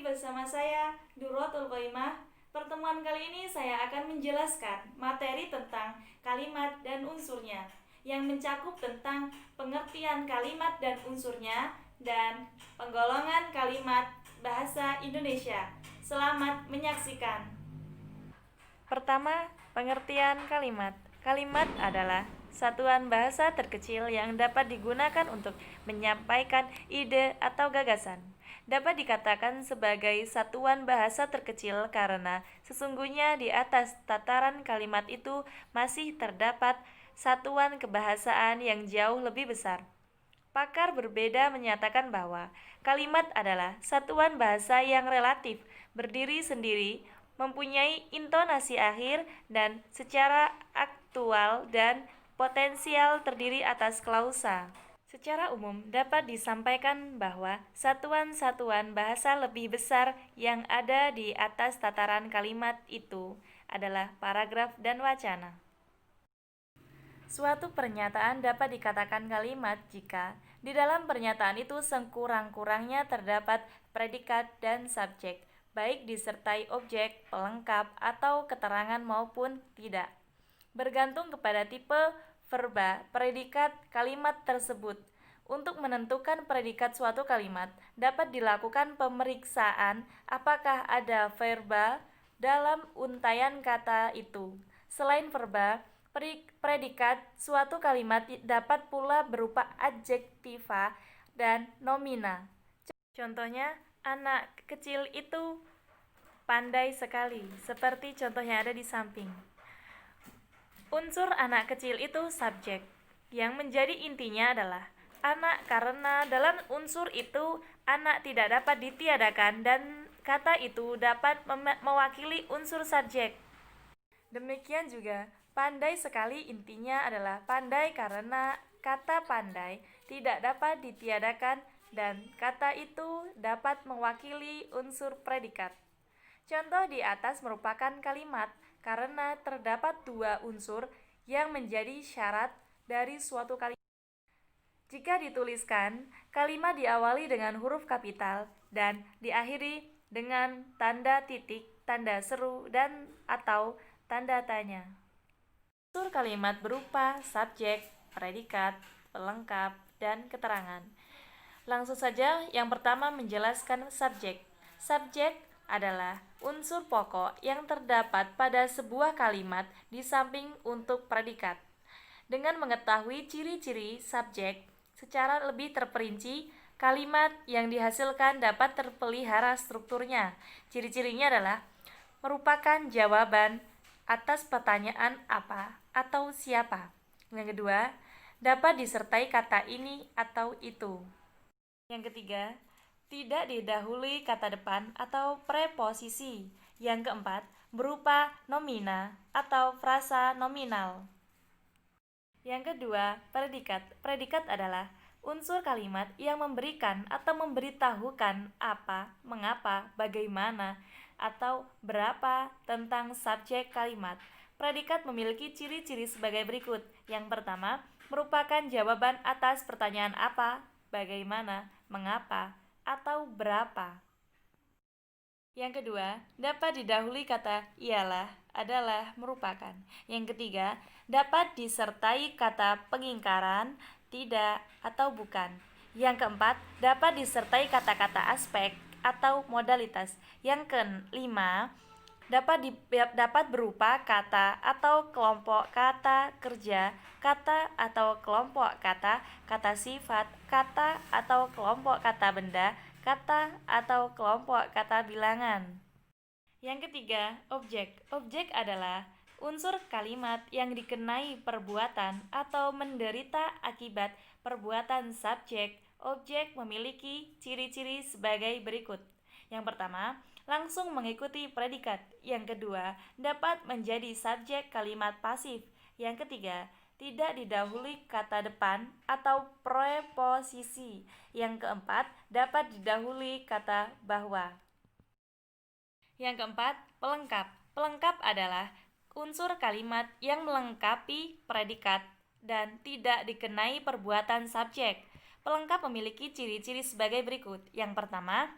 bersama saya, Durratul Qoimah. Pertemuan kali ini saya akan menjelaskan materi tentang kalimat dan unsurnya, yang mencakup tentang pengertian kalimat dan unsurnya dan penggolongan kalimat bahasa Indonesia. Selamat menyaksikan. Pertama, pengertian kalimat. Kalimat adalah satuan bahasa terkecil yang dapat digunakan untuk menyampaikan ide atau gagasan. Dapat dikatakan sebagai satuan bahasa terkecil karena sesungguhnya di atas tataran kalimat itu masih terdapat satuan kebahasaan yang jauh lebih besar. Pakar berbeda menyatakan bahwa kalimat adalah satuan bahasa yang relatif, berdiri sendiri, mempunyai intonasi akhir, dan secara aktual dan potensial terdiri atas klausa. Secara umum, dapat disampaikan bahwa satuan-satuan bahasa lebih besar yang ada di atas tataran kalimat itu adalah paragraf dan wacana. Suatu pernyataan dapat dikatakan kalimat jika di dalam pernyataan itu sekurang-kurangnya terdapat predikat dan subjek, baik disertai objek, pelengkap, atau keterangan maupun tidak. Bergantung kepada tipe verba predikat kalimat tersebut. Untuk menentukan predikat suatu kalimat, dapat dilakukan pemeriksaan apakah ada verba dalam untaian kata itu. Selain verba, predikat suatu kalimat dapat pula berupa adjektiva dan nomina. Contohnya, anak kecil itu pandai sekali, seperti contoh yang ada di samping. Unsur anak kecil itu subjek, yang menjadi intinya adalah anak karena dalam unsur itu anak tidak dapat ditiadakan dan kata itu dapat mewakili unsur subjek. Demikian juga pandai sekali intinya adalah pandai karena kata pandai tidak dapat ditiadakan dan kata itu dapat mewakili unsur predikat. Contoh di atas merupakan kalimat karena terdapat dua unsur yang menjadi syarat dari suatu kalimat. Jika dituliskan, kalimat diawali dengan huruf kapital dan diakhiri dengan tanda titik, tanda seru, dan atau tanda tanya. Unsur kalimat berupa subjek, predikat, pelengkap, dan keterangan. Langsung saja, yang pertama menjelaskan subjek. Subjek adalah unsur pokok yang terdapat pada sebuah kalimat di samping untuk predikat. Dengan mengetahui ciri-ciri subjek secara lebih terperinci, kalimat yang dihasilkan dapat terpelihara strukturnya. Ciri-cirinya adalah merupakan jawaban atas pertanyaan apa atau siapa. Yang kedua, dapat disertai kata ini atau itu. Yang ketiga, tidak didahului kata depan atau preposisi. Yang keempat, berupa nomina atau frasa nominal. Yang kedua, predikat. Predikat adalah unsur kalimat yang memberikan atau memberitahukan apa, mengapa, bagaimana, atau berapa tentang subjek kalimat. Predikat memiliki ciri-ciri sebagai berikut. Yang pertama, merupakan jawaban atas pertanyaan apa, bagaimana, mengapa, atau berapa. Yang kedua, dapat didahului kata ialah, adalah, merupakan. Yang ketiga, dapat disertai kata pengingkaran, tidak, atau bukan. Yang keempat, dapat disertai kata-kata aspek atau modalitas. Yang kelima, dapat berupa kata atau kelompok kata kerja, kata atau kelompok kata, kata sifat, kata atau kelompok kata benda, kata atau kelompok kata bilangan. Yang ketiga, objek. Objek adalah unsur kalimat yang dikenai perbuatan atau menderita akibat perbuatan subjek. Objek memiliki ciri-ciri sebagai berikut. Yang pertama, langsung mengikuti predikat. Yang kedua, dapat menjadi subjek kalimat pasif. Yang ketiga, tidak didahului kata depan atau preposisi. Yang keempat, dapat didahului kata bahwa. Yang keempat, pelengkap. Pelengkap adalah unsur kalimat yang melengkapi predikat dan tidak dikenai perbuatan subjek. Pelengkap memiliki ciri-ciri sebagai berikut. Yang pertama,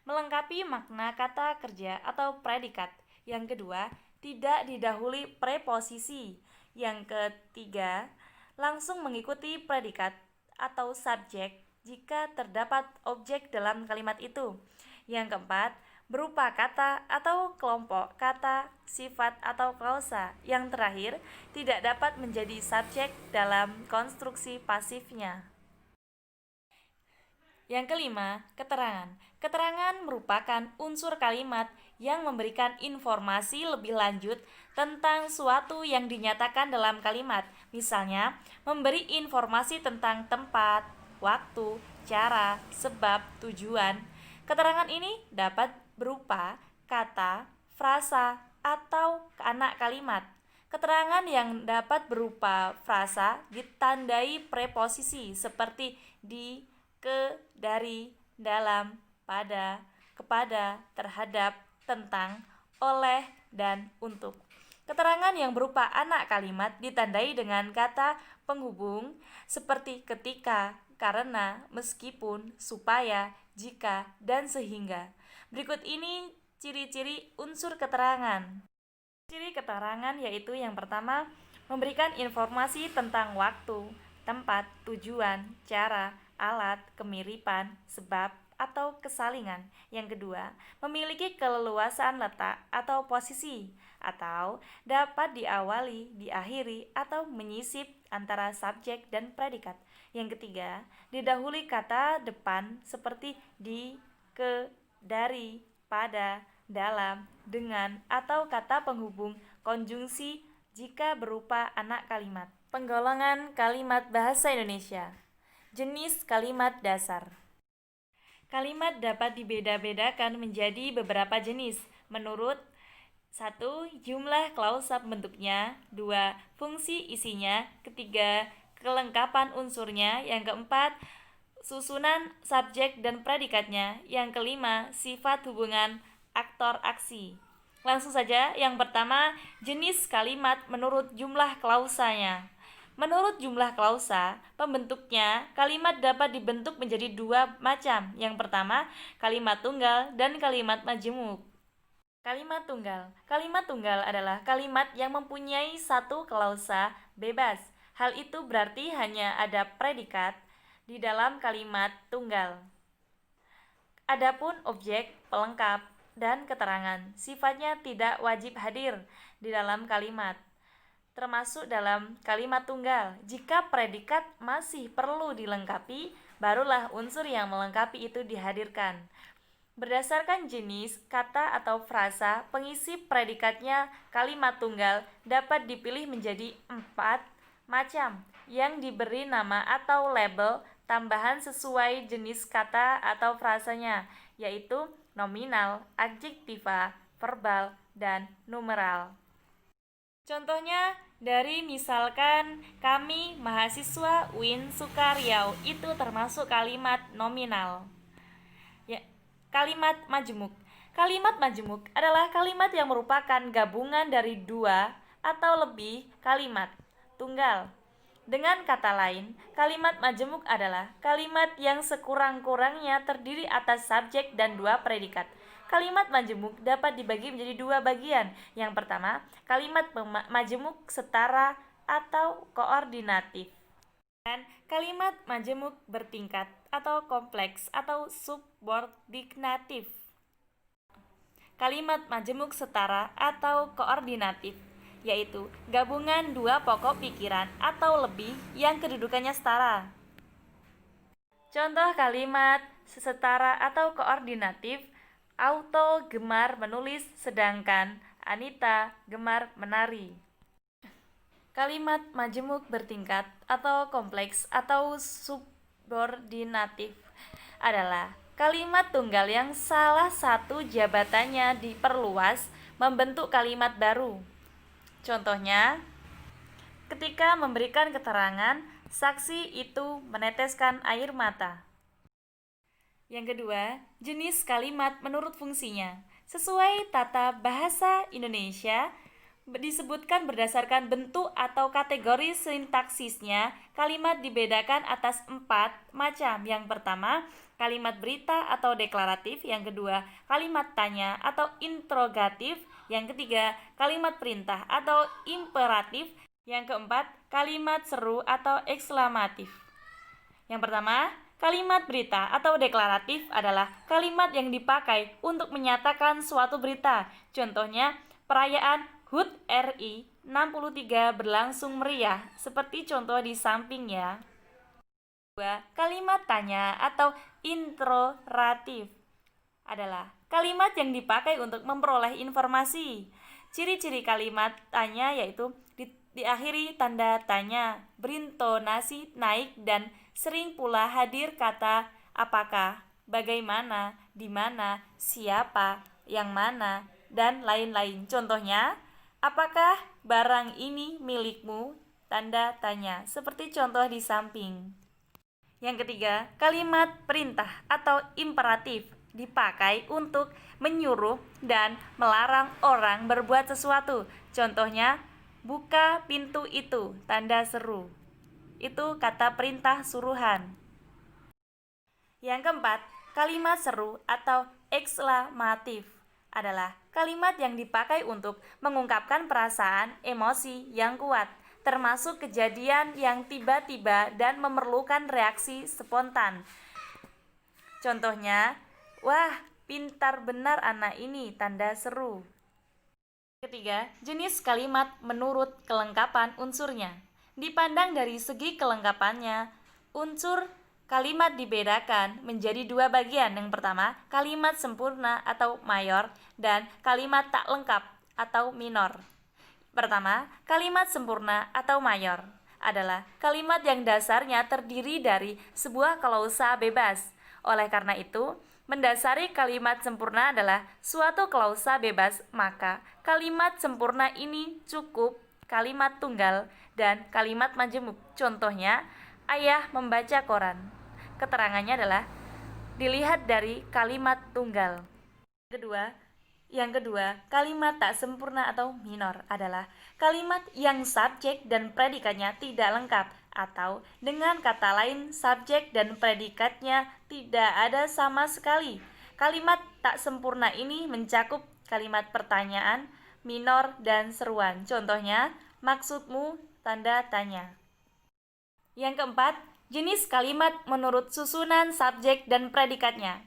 melengkapi makna kata kerja atau predikat. Yang kedua, tidak didahului preposisi. Yang ketiga, langsung mengikuti predikat atau subjek jika terdapat objek dalam kalimat itu. Yang keempat, berupa kata atau kelompok kata, sifat atau klausa. Yang terakhir, tidak dapat menjadi subjek dalam konstruksi pasifnya. Yang kelima, keterangan. Keterangan merupakan unsur kalimat yang memberikan informasi lebih lanjut tentang suatu yang dinyatakan dalam kalimat. Misalnya, memberi informasi tentang tempat, waktu, cara, sebab, tujuan. Keterangan ini dapat berupa kata, frasa, atau anak kalimat. Keterangan yang dapat berupa frasa ditandai preposisi seperti di, ke, dari, dalam, pada, kepada, terhadap, tentang, oleh, dan untuk. Keterangan yang berupa anak kalimat ditandai dengan kata penghubung seperti ketika, karena, meskipun, supaya, jika, dan sehingga. Berikut ini ciri-ciri unsur keterangan. Ciri keterangan yaitu yang pertama, memberikan informasi tentang waktu, tempat, tujuan, cara, alat, kemiripan, sebab, atau kesalingan. Yang kedua, memiliki keleluasaan letak atau posisi, atau dapat diawali, diakhiri, atau menyisip antara subjek dan predikat. Yang ketiga, didahului kata depan seperti di, ke, dari, pada, dalam, dengan, atau kata penghubung konjungsi jika berupa anak kalimat. Penggolongan kalimat bahasa Indonesia. Jenis kalimat dasar. Kalimat dapat dibeda-bedakan menjadi beberapa jenis menurut 1. Jumlah klausa pembentuknya, 2. Fungsi isinya, ketiga, kelengkapan unsurnya, yang keempat, susunan subjek dan predikatnya, yang kelima, sifat hubungan aktor aksi. Langsung saja, yang pertama, jenis kalimat menurut jumlah klausanya. Menurut jumlah klausa, pembentuknya, kalimat dapat dibentuk menjadi dua macam. Yang pertama, kalimat tunggal dan kalimat majemuk. Kalimat tunggal. Kalimat tunggal adalah kalimat yang mempunyai satu klausa bebas. Hal itu berarti hanya ada predikat di dalam kalimat tunggal. Adapun objek, pelengkap, dan keterangan sifatnya tidak wajib hadir di dalam kalimat, termasuk dalam kalimat tunggal. Jika predikat masih perlu dilengkapi, barulah unsur yang melengkapi itu dihadirkan. Berdasarkan jenis, kata atau frasa, pengisi predikatnya kalimat tunggal dapat dipilih menjadi 4 macam yang diberi nama atau label tambahan sesuai jenis kata atau frasanya, yaitu nominal, adjektiva, verbal, dan numeral. Contohnya dari misalkan kami mahasiswa UIN Sukaryau, itu termasuk kalimat nominal. Ya, kalimat majemuk. Kalimat majemuk adalah kalimat yang merupakan gabungan dari dua atau lebih kalimat tunggal. Dengan kata lain, kalimat majemuk adalah kalimat yang sekurang-kurangnya terdiri atas subjek dan dua predikat. Kalimat majemuk dapat dibagi menjadi dua bagian. Yang pertama, kalimat majemuk setara atau koordinatif. Dan kalimat majemuk bertingkat atau kompleks atau subordinatif. Kalimat majemuk setara atau koordinatif yaitu gabungan dua pokok pikiran atau lebih yang kedudukannya setara. Contoh kalimat setara atau koordinatif: Auto gemar menulis sedangkan Anita gemar menari. Kalimat majemuk bertingkat atau kompleks atau subordinatif adalah kalimat tunggal yang salah satu jabatannya diperluas membentuk kalimat baru. Contohnya, ketika memberikan keterangan, saksi itu meneteskan air mata. Yang kedua, jenis kalimat menurut fungsinya. Sesuai tata bahasa Indonesia, disebutkan berdasarkan bentuk atau kategori sintaksisnya. Kalimat dibedakan atas 4 macam. Yang pertama, kalimat berita atau deklaratif. Yang kedua, kalimat tanya atau interrogatif. Yang ketiga, kalimat perintah atau imperatif. Yang keempat, kalimat seru atau ekslamatif. Yang pertama, kalimat berita atau deklaratif adalah kalimat yang dipakai untuk menyatakan suatu berita. Contohnya, perayaan HUT RI 63 berlangsung meriah, seperti contoh di samping ya. Kedua, kalimat tanya atau interrogatif adalah kalimat yang dipakai untuk memperoleh informasi. Ciri-ciri kalimat tanya yaitu diakhiri tanda tanya, berintonasi naik, dan sering pula hadir kata apakah, bagaimana, di mana, siapa, yang mana, dan lain-lain. Contohnya, apakah barang ini milikmu? Tanda tanya, seperti contoh di samping. Yang ketiga, kalimat perintah atau imperatif dipakai untuk menyuruh dan melarang orang berbuat sesuatu. Contohnya, buka pintu itu, tanda seru. Itu kata perintah suruhan. Yang keempat, kalimat seru atau ekslamatif adalah kalimat yang dipakai untuk mengungkapkan perasaan, emosi yang kuat, termasuk kejadian yang tiba-tiba dan memerlukan reaksi spontan. Contohnya, wah, pintar benar anak ini, tanda seru. Ketiga, jenis kalimat menurut kelengkapan unsurnya. Dipandang dari segi kelengkapannya, unsur kalimat dibedakan menjadi 2 bagian. Yang pertama, kalimat sempurna atau mayor, dan kalimat tak lengkap atau minor. Pertama, kalimat sempurna atau mayor adalah kalimat yang dasarnya terdiri dari sebuah klausa bebas. Oleh karena itu, mendasari kalimat sempurna adalah suatu klausa bebas, maka kalimat sempurna ini cukup kalimat tunggal dan kalimat majemuk. Contohnya, ayah membaca koran. Keterangannya adalah dilihat dari kalimat tunggal. Yang kedua, kalimat tak sempurna atau minor adalah kalimat yang subjek dan predikatnya tidak lengkap, atau dengan kata lain subjek dan predikatnya tidak ada sama sekali. Kalimat tak sempurna ini mencakup kalimat pertanyaan, minor, dan seruan. Contohnya, maksudmu, tanda tanya. Yang keempat, jenis kalimat menurut susunan subjek dan predikatnya.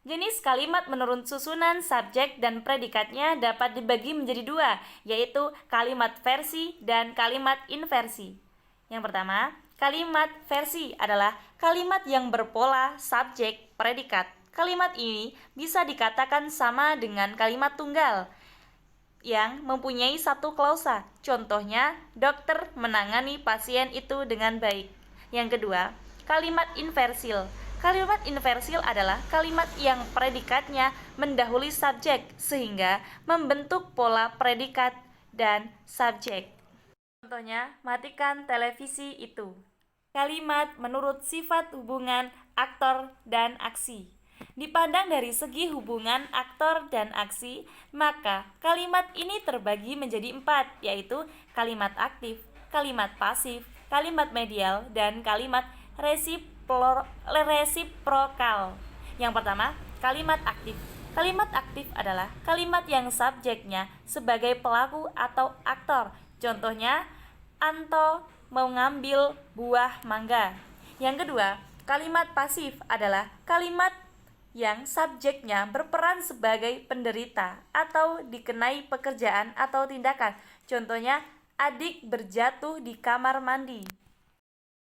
Jenis kalimat menurut susunan subjek dan predikatnya dapat dibagi menjadi 2, yaitu kalimat versi dan kalimat inversi. Yang pertama, kalimat versi adalah kalimat yang berpola subjek predikat. Kalimat ini bisa dikatakan sama dengan kalimat tunggal yang mempunyai satu klausa. Contohnya, dokter menangani pasien itu dengan baik. Yang kedua, kalimat inversil. Kalimat inversil adalah kalimat yang predikatnya mendahului subjek sehingga membentuk pola predikat dan subjek. Contohnya, matikan televisi itu. Kalimat menurut sifat hubungan aktor dan aksi. Dipandang dari segi hubungan aktor dan aksi, maka kalimat ini terbagi menjadi 4, yaitu kalimat aktif, kalimat pasif, kalimat medial, dan kalimat resiprokal. Yang pertama, kalimat aktif. Kalimat aktif adalah kalimat yang subjeknya sebagai pelaku atau aktor. Contohnya, Anto mengambil buah mangga. Yang kedua, kalimat pasif adalah kalimat yang subjeknya berperan sebagai penderita atau dikenai pekerjaan atau tindakan. Contohnya, adik berjatuh di kamar mandi.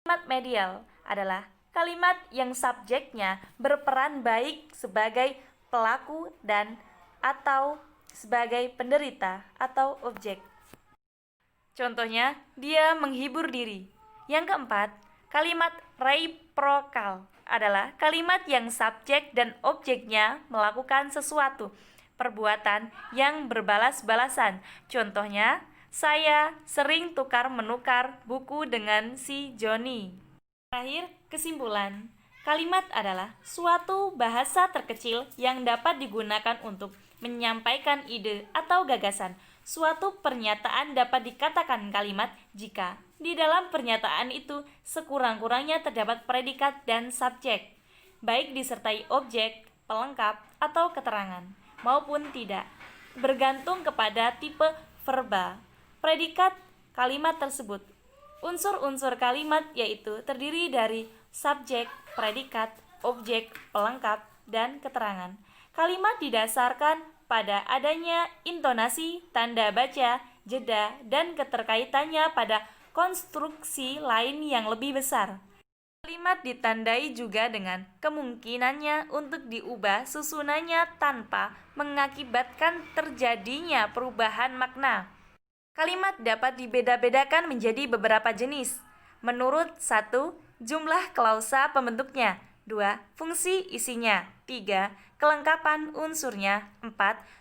Kalimat medial adalah kalimat yang subjeknya berperan baik sebagai pelaku dan atau sebagai penderita atau objek. Contohnya, dia menghibur diri. Yang keempat, kalimat reciprocal adalah kalimat yang subjek dan objeknya melakukan sesuatu perbuatan yang berbalas-balasan. Contohnya, saya sering tukar-menukar buku dengan si Joni. Terakhir, kesimpulan. Kalimat adalah suatu bahasa terkecil yang dapat digunakan untuk menyampaikan ide atau gagasan. Suatu pernyataan dapat dikatakan kalimat jika di dalam pernyataan itu sekurang-kurangnya terdapat predikat dan subjek, baik disertai objek, pelengkap, atau keterangan, maupun tidak, bergantung kepada tipe verba predikat kalimat tersebut. Unsur-unsur kalimat yaitu terdiri dari subjek, predikat, objek, pelengkap, dan keterangan. Kalimat didasarkan pada adanya intonasi, tanda baca, jeda, dan keterkaitannya pada konstruksi lain yang lebih besar. Kalimat ditandai juga dengan kemungkinannya untuk diubah susunannya tanpa mengakibatkan terjadinya perubahan makna. Kalimat dapat dibeda-bedakan menjadi beberapa jenis. Menurut 1. Jumlah klausa pembentuknya. 2. Fungsi isinya. 3. Kelengkapan unsurnya. 4.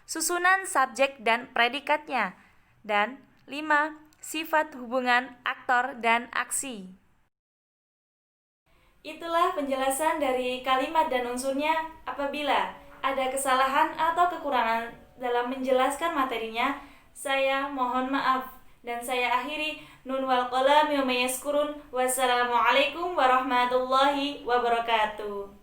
Susunan subjek dan predikatnya. Dan 5. Sifat hubungan aktor dan aksi. Itulah penjelasan dari kalimat dan unsurnya. Apabila ada kesalahan atau kekurangan dalam menjelaskan materinya, saya mohon maaf. Dan saya akhiri, nun wal qalami wa ma yaskurun. Wassalamualaikum warahmatullahi wabarakatuh.